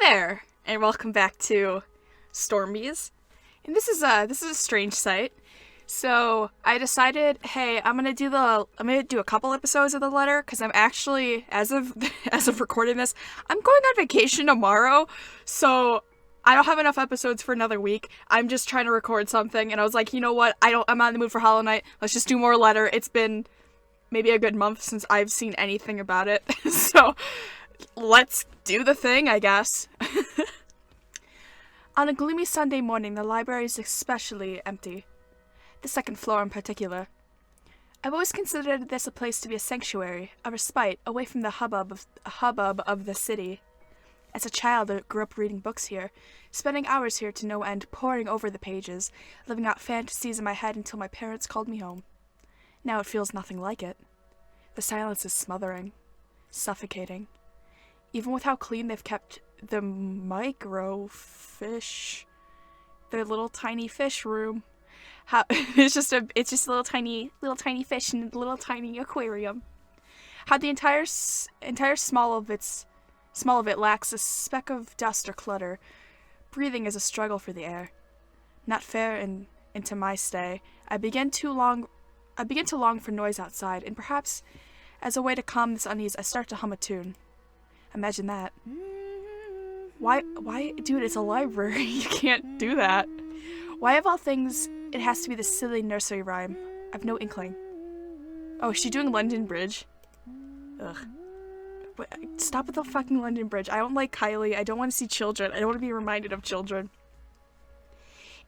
there, and welcome back to Stormies. And this is a strange site. So I decided, hey, I'm gonna do a couple episodes of the letter because I'm actually, as of recording this, I'm going on vacation tomorrow. So I don't have enough episodes for another week. I'm just trying to record something, and I was like, you know what? I'm not in the mood for Hollow Knight. Let's just do more letter. It's been maybe a good month since I've seen anything about it. So let's do the thing, I guess. On a gloomy Sunday morning, the library is especially empty. The second floor in particular. I've always considered this a place to be a sanctuary, a respite, away from the hubbub of the city. As a child, I grew up reading books here, spending hours here to no end, poring over the pages, living out fantasies in my head until my parents called me home. Now it feels nothing like it. The silence is smothering, suffocating. Even with how clean they've kept the microfish, their little tiny fish room. It's just a little tiny fish in a little tiny aquarium. How the entire small of it lacks a speck of dust or clutter. Breathing is a struggle for the air. Not fair into my stay. I begin to long for noise outside, and perhaps as a way to calm this unease, I start to hum a tune. Imagine that. Why, dude, it's a library. You can't do that. Why of all things, it has to be this silly nursery rhyme? I've no inkling. Oh, is she doing London Bridge? Ugh. Stop with the fucking London Bridge. I don't like Kylie. I don't want to see children. I don't want to be reminded of children.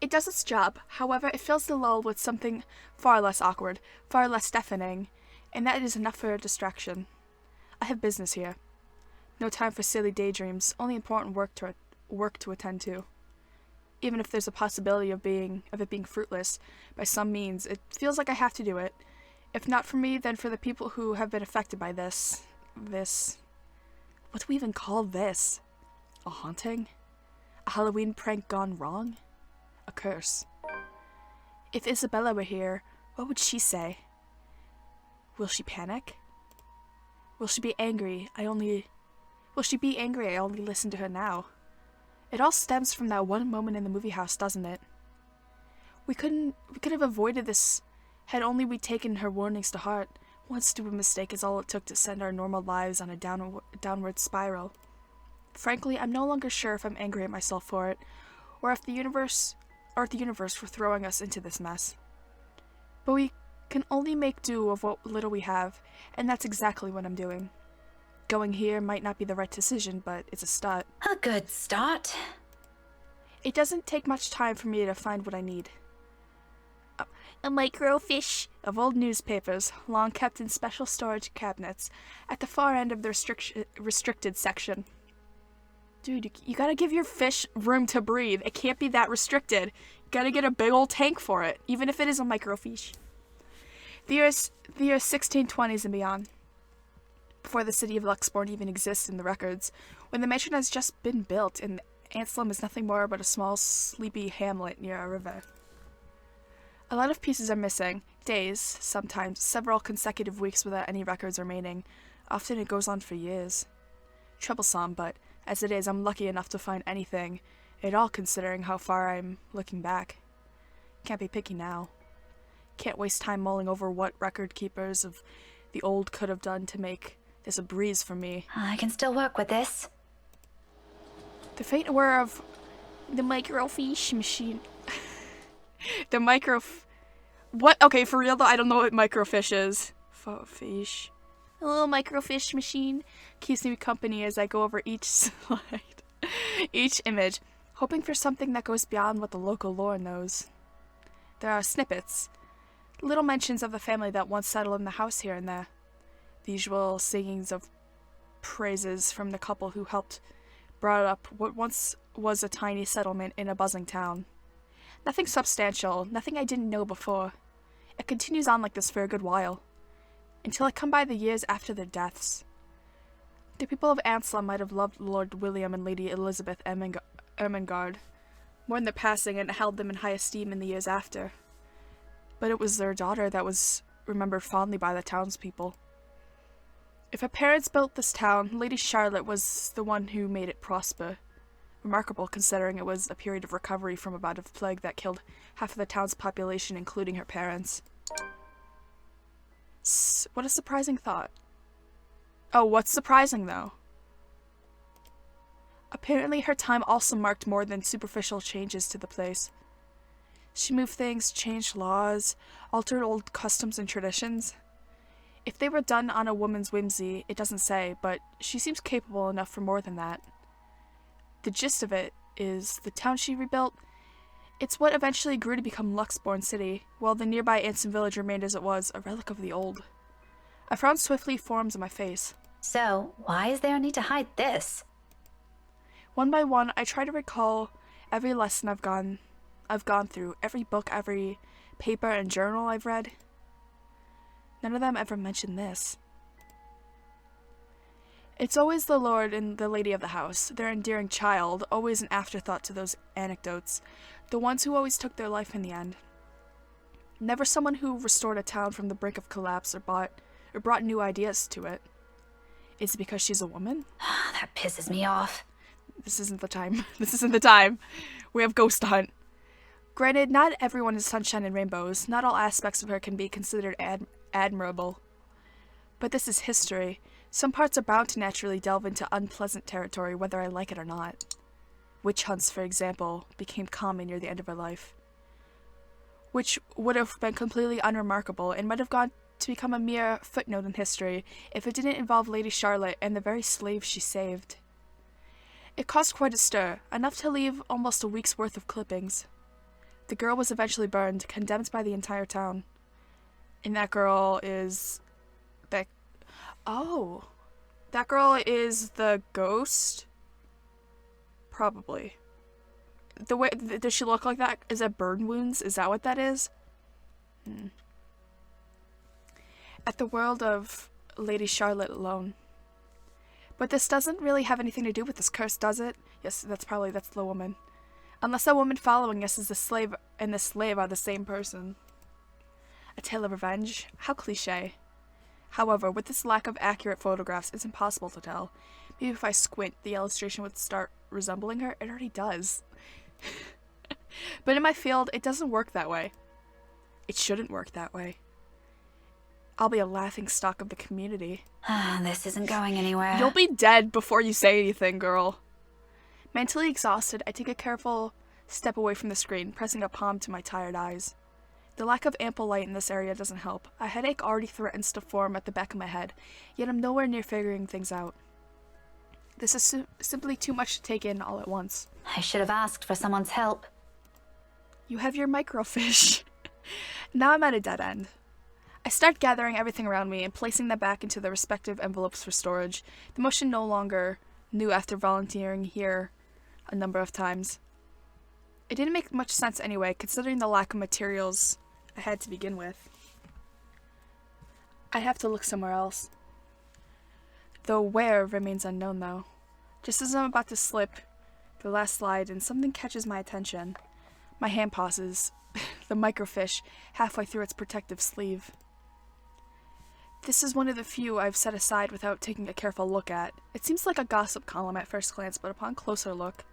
It does its job. However, it fills the lull with something far less awkward, far less deafening, and that is enough for a distraction. I have business here. No time for silly daydreams, only important work to attend to. Even if there's a possibility of it being fruitless, by some means, it feels like I have to do it. If not for me, then for the people who have been affected by this. What do we even call this? A haunting? A Halloween prank gone wrong? A curse. If Isabella were here, what would she say? Will she panic? Will she be angry? I only listen to her now. It all stems from that one moment in the movie house, doesn't it? We could have avoided this had only we taken her warnings to heart. One stupid mistake is all it took to send our normal lives on a downward spiral. Frankly, I'm no longer sure if I'm angry at myself for it, or if the universe for throwing us into this mess. But we can only make do of what little we have, and that's exactly what I'm doing. Going here might not be the right decision, but it's a start. A good start. It doesn't take much time for me to find what I need. A microfiche of old newspapers, long kept in special storage cabinets, at the far end of the restricted section. Dude, you gotta give your fish room to breathe. It can't be that restricted. You gotta get a big old tank for it, even if it is a microfiche. The year 1620s and beyond. Before the city of Luxborn even exists in the records, when the mansion has just been built and Anselm is nothing more but a small, sleepy hamlet near a river. A lot of pieces are missing, days, sometimes several consecutive weeks without any records remaining. Often it goes on for years. Troublesome, but as it is, I'm lucky enough to find anything at all considering how far I'm looking back. Can't be picky now. Can't waste time mulling over what record keepers of the old could have done to make this a breeze for me. I can still work with this. The faint whir of the microfiche machine. What? Okay, for real though, I don't know what microfiche is. Fish. A little microfiche machine keeps me company as I go over each slide, each image, hoping for something that goes beyond what the local lore knows. There are snippets, little mentions of the family that once settled in the house here and there. The usual singings of praises from the couple who helped brought up what once was a tiny settlement in a buzzing town. Nothing substantial, nothing I didn't know before. It continues on like this for a good while, until I come by the years after their deaths. The people of Anselm might have loved Lord William and Lady Elizabeth Ermengarde more in their passing and held them in high esteem in the years after. But it was their daughter that was remembered fondly by the townspeople. If her parents built this town, Lady Charlotte was the one who made it prosper. Remarkable considering it was a period of recovery from a bout of plague that killed half of the town's population, including her parents. What a surprising thought. Oh, what's surprising though? Apparently her time also marked more than superficial changes to the place. She moved things, changed laws, altered old customs and traditions. If they were done on a woman's whimsy, it doesn't say, but she seems capable enough for more than that. The gist of it is the town she rebuilt, it's what eventually grew to become Luxborn City, while the nearby Anson village remained as it was, a relic of the old. I frowned swiftly, forms in my face. So, why is there a need to hide this? One by one, I try to recall every lesson I've gone through, every book, every paper and journal I've read. None of them ever mention this. It's always the lord and the lady of the house, their endearing child, always an afterthought to those anecdotes, the ones who always took their life in the end. Never someone who restored a town from the brink of collapse or brought new ideas to it. Is it because she's a woman? That pisses me off. This isn't the time. This isn't the time. We have Ghost Hunt. Granted, not everyone is sunshine and rainbows. Not all aspects of her can be considered admirable. But this is history. Some parts are bound to naturally delve into unpleasant territory, whether I like it or not. Witch hunts, for example, became common near the end of her life, which would have been completely unremarkable and might have gone to become a mere footnote in history if it didn't involve Lady Charlotte and the very slaves she saved. It caused quite a stir, enough to leave almost a week's worth of clippings. The girl was eventually burned, condemned by the entire town. And that girl is... Oh. That girl is the ghost? Probably. The way... Does she look like that? Is that burn wounds? Is that what that is? At the world of Lady Charlotte alone. But this doesn't really have anything to do with this curse, does it? Yes, that's the woman. Unless that woman following us is the slave, and the slave are the same person. A tale of revenge? How cliché. However, with this lack of accurate photographs, it's impossible to tell. Maybe if I squint, the illustration would start resembling her. It already does. But in my field, it doesn't work that way. It shouldn't work that way. I'll be a laughingstock of the community. This isn't going anywhere. You'll be dead before you say anything, girl. Mentally exhausted, I take a careful step away from the screen, pressing a palm to my tired eyes. The lack of ample light in this area doesn't help. A headache already threatens to form at the back of my head, yet I'm nowhere near figuring things out. This is simply too much to take in all at once. I should have asked for someone's help. You have your microfiche. Now I'm at a dead end. I start gathering everything around me and placing them back into their respective envelopes for storage, the motion no longer new after volunteering here a number of times. It didn't make much sense anyway, considering the lack of materials I had to begin with. I'd have to look somewhere else. The where remains unknown, though. Just as I'm about to slip the last slide and something catches my attention, my hand pauses, the microfiche halfway through its protective sleeve. This is one of the few I've set aside without taking a careful look at. It seems like a gossip column at first glance, but upon closer look,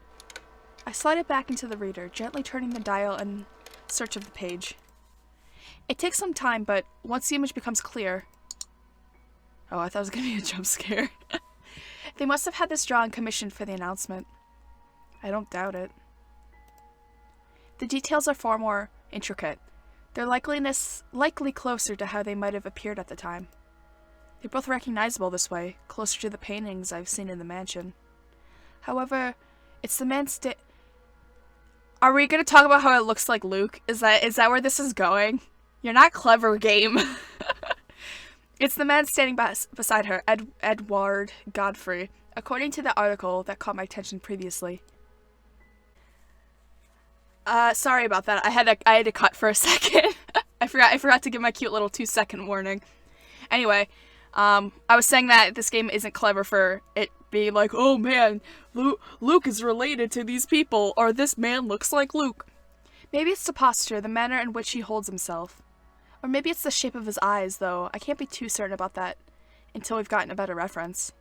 I slide it back into the reader, gently turning the dial in search of the page. It takes some time, but once the image becomes clear... Oh, I thought it was going to be a jump scare. They must have had this drawing commissioned for the announcement. I don't doubt it. The details are far more intricate. They're likely closer to how they might have appeared at the time. They're both recognizable this way, closer to the paintings I've seen in the mansion. However, it's the man Are we going to talk about how it looks like Luke? Is that where this is going? You're not clever, game. It's the man standing beside her, Edward Godfrey, according to the article that caught my attention previously. Sorry about that. I had to cut for a second. I forgot to give my cute little 2-second warning. Anyway, I was saying that this game isn't clever for it being like, oh man, Luke is related to these people, or this man looks like Luke. Maybe it's the posture, the manner in which he holds himself. Or maybe it's the shape of his eyes, though. I can't be too certain about that until we've gotten a better reference.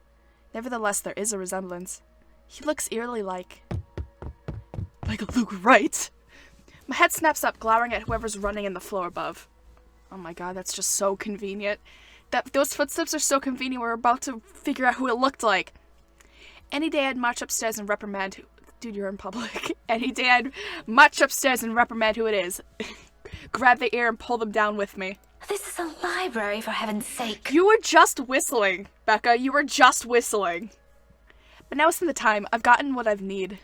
Nevertheless, there is a resemblance. He looks eerily like... Like Luke, right? My head snaps up, glowering at whoever's running in the floor above. Oh my god, that's just so convenient. Those footsteps are so convenient, we're about to figure out who it looked like. Any day I'd march upstairs and reprimand who... Dude, you're in public. Any day I'd march upstairs and reprimand who it is. Grab the ear and pull them down with me. This is a library, for heaven's sake. You were just whistling, Becca. You were just whistling. But now isn't the time. I've gotten what I've need.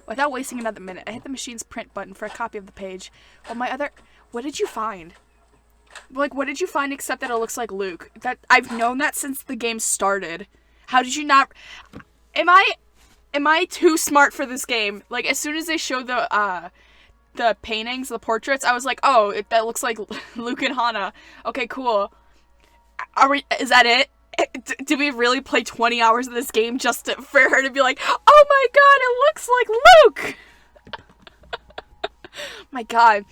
Without wasting another minute, I hit the machine's print button for a copy of the page. While my other... What did you find? Like, what did you find except that it looks like Luke? That I've known that since the game started. How did you not... Am I too smart for this game? Like, as soon as they showed the paintings, the portraits, I was like, oh, that looks like Luke and Hannah. Okay, cool. Is that it? Did we really play 20 hours of this game just for her to be like, oh my god, it looks like Luke! My god.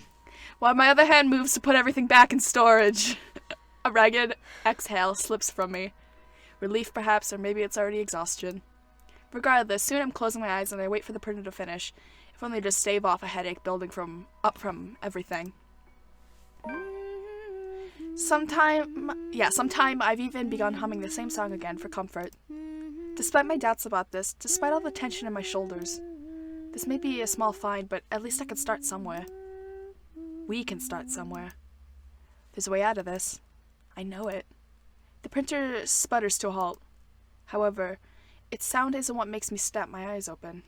While my other hand moves to put everything back in storage. A ragged exhale slips from me. Relief, perhaps, or maybe it's already exhaustion. Regardless, soon I'm closing my eyes and I wait for the printer to finish, if only to stave off a headache building from everything. Sometime I've even begun humming the same song again for comfort. Despite my doubts about this, despite all the tension in my shoulders, this may be a small find, but at least I can start somewhere. We can start somewhere. There's a way out of this. I know it. The printer sputters to a halt. However, its sound isn't what makes me snap my eyes open.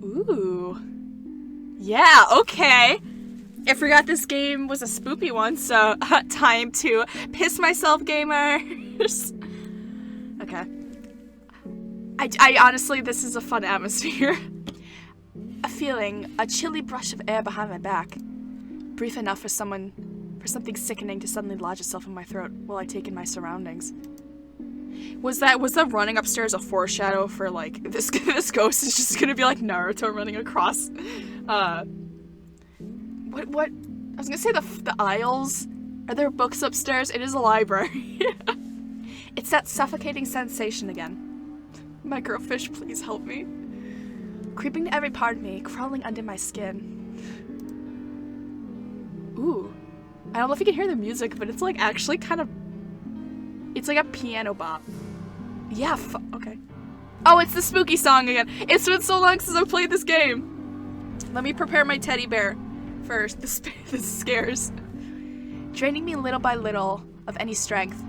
Ooh. Yeah, okay. I forgot this game was a spoopy one, so time to piss myself, gamers. Okay. I honestly, this is a fun atmosphere. A feeling, a chilly brush of air behind my back. Brief enough for something sickening to suddenly lodge itself in my throat while I take in my surroundings. Was the running upstairs a foreshadow for, like, this ghost is just gonna be like Naruto running across, what? I was gonna say the aisles. Are there books upstairs? It is a library. It's that suffocating sensation again. Microfish, please help me. Creeping to every part of me, crawling under my skin. Ooh. I don't know if you can hear the music, but it's like actually kind of... It's like a piano bop. Yeah, okay. Oh, it's the spooky song again. It's been so long since I've played this game. Let me prepare my teddy bear first. This scares. Draining me little by little of any strength.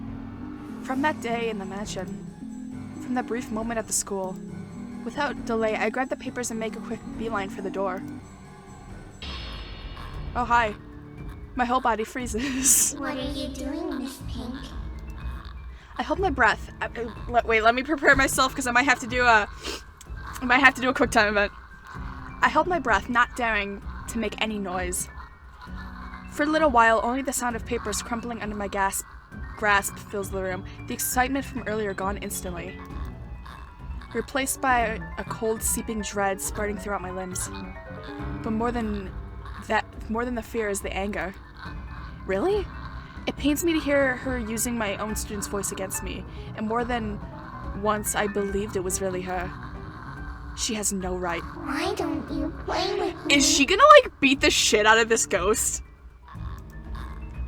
From that day in the mansion. From that brief moment at the school. Without delay, I grab the papers and make a quick beeline for the door. Oh, hi. My whole body freezes. What are you doing, Miss Pink? I hold my breath. Wait, let me prepare myself because I might have to do a quick time event. I held my breath, not daring to make any noise. For a little while, only the sound of papers crumpling under my grasp fills the room. The excitement from earlier gone instantly. Replaced by a cold, seeping dread spreading throughout my limbs. But more than the fear is the anger. Really? It pains me to hear her using my own student's voice against me, and more than once I believed it was really her. She has no right. Why don't you play with me? Is she gonna, like, beat the shit out of this ghost?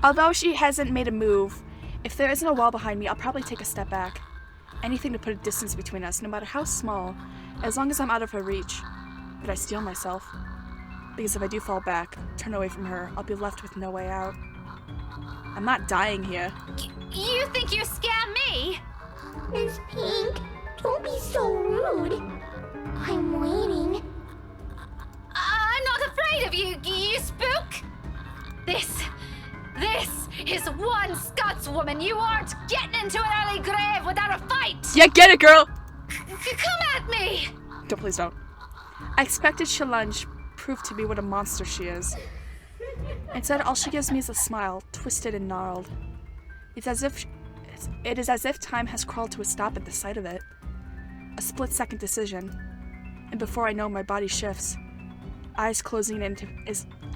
Although she hasn't made a move, if there isn't a wall behind me, I'll probably take a step back. Anything to put a distance between us, no matter how small, as long as I'm out of her reach. But I steel myself. Because if I do fall back, turn away from her, I'll be left with no way out. I'm not dying here. You think you scare me? Miss Pink, don't be so rude. I'm waiting. I'm not afraid of you, you spook! This is one Scotswoman. You aren't getting into an early grave without a fight! Yeah, get it, girl! Come at me! Please don't. I expected she'll lunge, prove to be what a monster she is. Instead, all she gives me is a smile, twisted and gnarled. It is as if time has crawled to a stop at the sight of it. A split-second decision, and before I know, my body shifts. Eyes closing in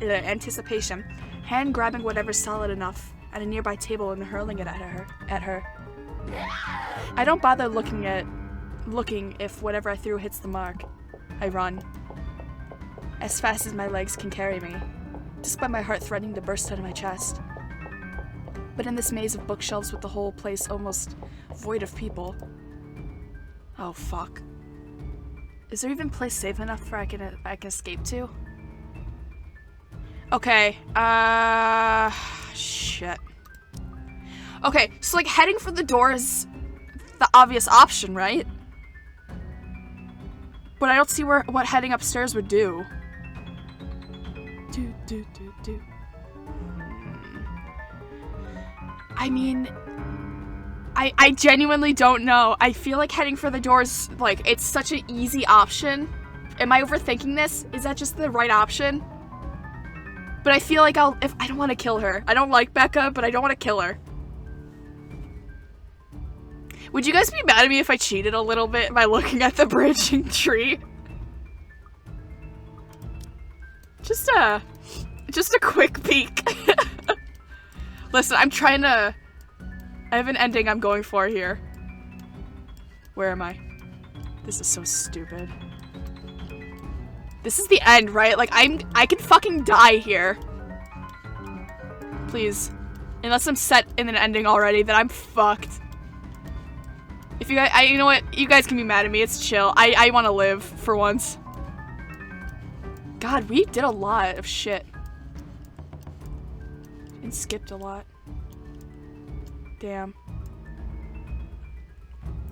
anticipation, hand grabbing whatever's solid enough at a nearby table and hurling it at her. I don't bother looking at looking if whatever I threw hits the mark. I run. As fast as my legs can carry me, despite my heart threatening to burst out of my chest. But in this maze of bookshelves with the whole place almost void of people. Oh, fuck. Is there even a place safe enough where I can escape to? Okay, shit. Okay, so like heading for the door is the obvious option, right? But I don't see what heading upstairs would do. I mean, I genuinely don't know. I feel like heading for the doors, like, it's such an easy option. Am I overthinking this? Is that just the right option? But I feel like I don't want to kill her. I don't like Becca, but I don't want to kill her. Would you guys be mad at me if I cheated a little bit by looking at the branching tree? Just a quick peek. Listen, I'm trying to... I have an ending I'm going for here. Where am I? This is so stupid. This is the end, right? Like, I could fucking die here. Please. Unless I'm set in an ending already, then I'm fucked. If you guys, you know what? You guys can be mad at me. It's chill. I want to live for once. God, we did a lot of shit. And skipped a lot. Damn.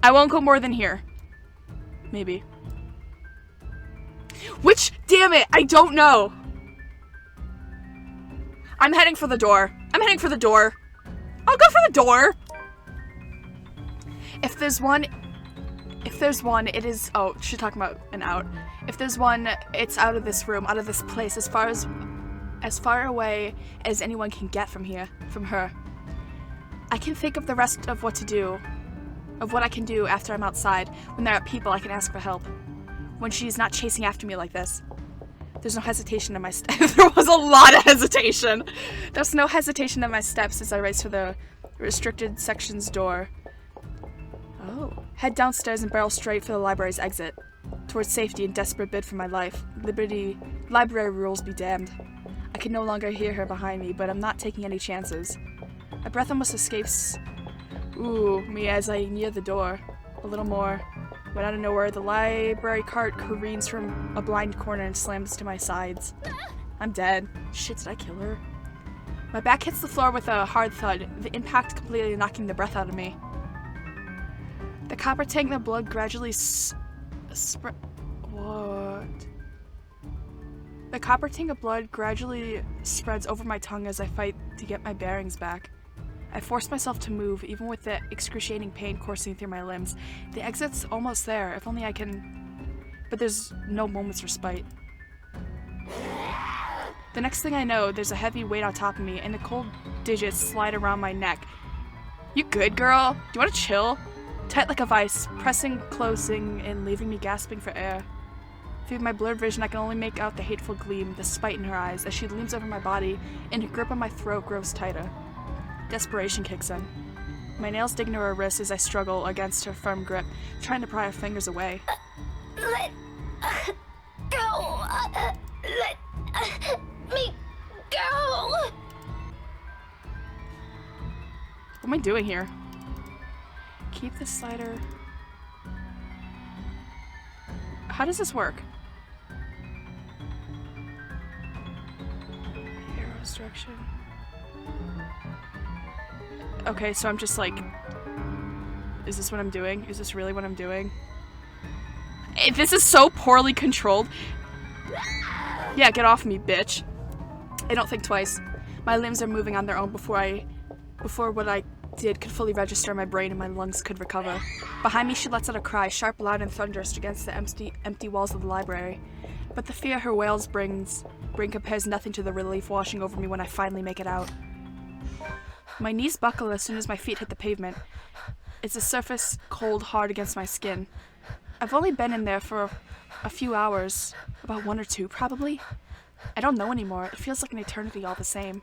I won't go more than here. Maybe. Which, damn it, I don't know. I'm heading for the door. I'm heading for the door. I'll go for the door. If there's one, it is, oh, she's talking about an out. If there's one, it's out of this room, out of this place, as far away as anyone can get from here, from her. I can think of the rest of what to do, of what I can do after I'm outside. When there are people, I can ask for help. When she's not chasing after me like this. There's no hesitation in my steps. There was a lot of hesitation. There's no hesitation in my steps as I race for the restricted section's door. Oh. Head downstairs and barrel straight for the library's exit. Towards safety and desperate bid for my life. Library rules be damned. I can no longer hear her behind me, but I'm not taking any chances. My breath almost escapes me as I near the door. A little more. When out of nowhere, the library cart careens from a blind corner and slams to my sides. I'm dead. Shit, did I kill her? My back hits the floor with a hard thud, the impact completely knocking the breath out of me. The copper tank of blood gradually spread. What? The copper tank of blood gradually spreads over my tongue as I fight to get my bearings back. I force myself to move, even with the excruciating pain coursing through my limbs. The exit's almost there, if only I can... But there's no moment's respite. The next thing I know, there's a heavy weight on top of me, and the cold digits slide around my neck. You good, girl? Do you want to chill? Tight like a vice, pressing, closing, and leaving me gasping for air. Through my blurred vision, I can only make out the hateful gleam, the spite in her eyes, as she leans over my body, and her grip on my throat grows tighter. Desperation kicks in. My nails dig into her wrist as I struggle against her firm grip, trying to pry her fingers away. Let go. Let me go. What am I doing here? Keep the slider. How does this work? Arrow's direction. Okay, so I'm just like, is this what I'm doing? Is this really what I'm doing? This is so poorly controlled. Yeah, get off me, bitch. I don't think twice. My limbs are moving on their own before what I did could fully register in my brain and my lungs could recover. Behind me, she lets out a cry, sharp, loud, and thunderous against the empty walls of the library. But the fear her wails bring compares nothing to the relief washing over me when I finally make it out. My knees buckle as soon as my feet hit the pavement. It's a surface cold hard against my skin. I've only been in there for a few hours, about 1 or 2 probably. I don't know anymore. It feels like an eternity all the same.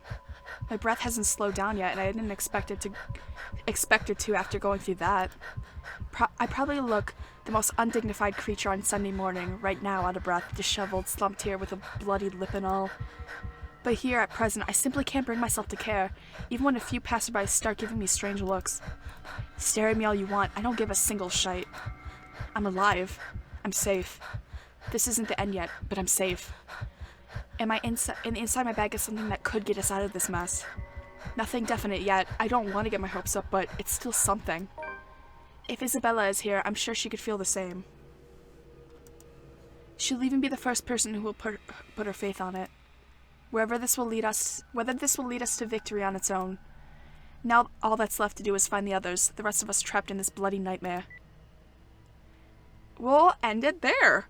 My breath hasn't slowed down yet, and I didn't expect it to after going through that. I probably look the most undignified creature on Sunday morning, right now out of breath, disheveled, slumped here with a bloody lip and all. But here, at present, I simply can't bring myself to care, even when a few passerbys start giving me strange looks. Stare at me all you want, I don't give a single shite. I'm alive. I'm safe. This isn't the end yet, but I'm safe. Inside my bag is something that could get us out of this mess. Nothing definite yet. I don't want to get my hopes up, but it's still something. If Isabella is here, I'm sure she could feel the same. She'll even be the first person who will put her faith on it. Whether this will lead us to victory on its own. Now all that's left to do is find the others, the rest of us trapped in this bloody nightmare. We'll end it there.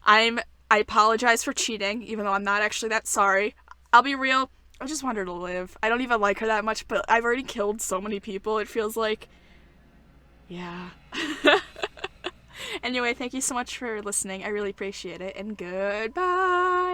I apologize for cheating, even though I'm not actually that sorry. I'll be real, I just want her to live. I don't even like her that much, but I've already killed so many people, it feels like. Yeah. Anyway, thank you so much for listening. I really appreciate it, and goodbye!